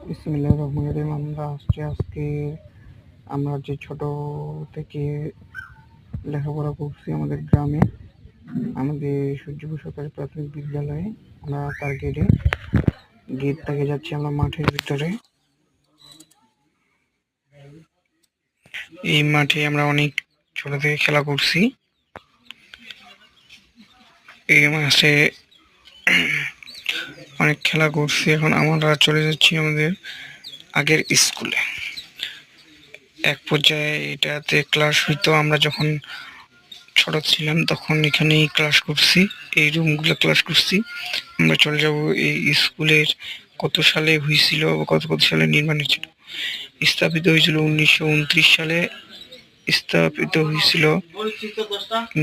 বিসমিল্লাহির রহমানির রহিম। আমরা যে ছোট থেকে লেখাপড়া করছি আমাদের গ্রামে, আমাদের সূর্যপুর সরকারি প্রাথমিক বিদ্যালয়ে। আমরা তার গেট থেকে যাচ্ছি আমরা মাঠের ভিতরে। এই মাঠে আমরা অনেক ছোট থেকে খেলা করছি। এই মাঠে অনেক খেলা করছি। এখন আমরা চলে যাচ্ছি আমাদের আগের স্কুলে। এক পর্যায়ে এটাতে ক্লাস হইতো। আমরা যখন ছোট ছিলাম তখন এখানেই ক্লাস করছি, এই রুমগুলো ক্লাস করছি। আমরা চলে যাব এই স্কুলের কত সালে হয়েছিল, কত সালে নির্মাণ হয়েছিল। স্থাপিত হয়েছিল 1929 সালে, স্থাপিত হয়েছিল,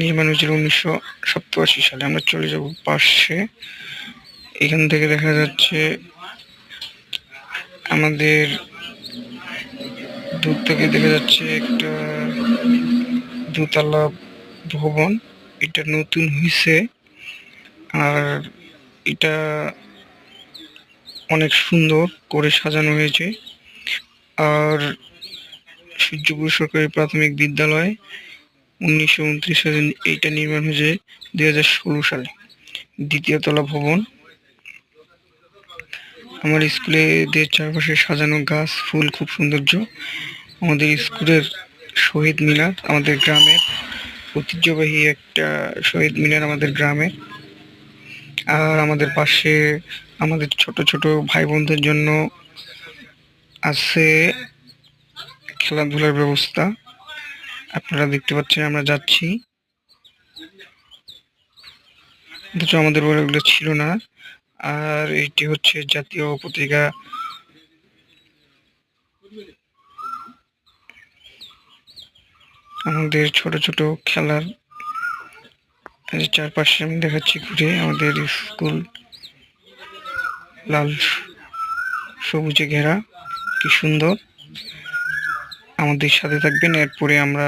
নির্মাণ হয়েছিল 1987 সালে। আমরা চলে যাব পাশে। এখান থেকে দেখা যাচ্ছে আমাদের দূর থেকে দেখা যাচ্ছে একটা দোতলা ভবন। এটা নতুন হয়েছে আর এটা অনেক সুন্দর করে সাজানো হয়েছে। আর সূর্যপুর সরকারি প্রাথমিক বিদ্যালয় 1929 সালে এইটা নির্মাণ হয়েছে 2016 সালে। দ্বিতীয় তলা ভবন। আমার স্কুলের চারপাশে সাজানো গাছ ফুল খুব সৌন্দর্য। আমাদের স্কুলের শহীদ মিনার, আমাদের গ্রামের ঐতিহ্যবাহী একটা শহীদ মিনার আমাদের গ্রামে। আর আমাদের পাশে আমাদের ছোট ছোট ভাই বোনদের জন্য আছে খেলাধুলার ব্যবস্থা। আপনারা দেখতে পাচ্ছেন আমরা যাচ্ছি, অথচ আমাদের বলে এগুলো ছিল না। আর এটি হচ্ছে জাতীয় পত্রিকা। আমাদের ছোট ছোট খেলার চারপাশে আমি দেখাচ্ছি ঘুরে। আমাদের স্কুল লাল সবুজে ঘেরা, কি সুন্দর। আমাদের সাথে থাকবেন। এরপরে আমরা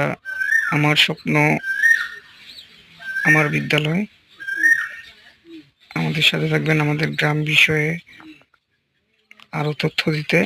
আমার স্বপ্ন আমার বিদ্যালয়। আমাদের সাথে থাকবেন আমাদের গ্রাম বিষয়ে আরো তথ্য দিতে।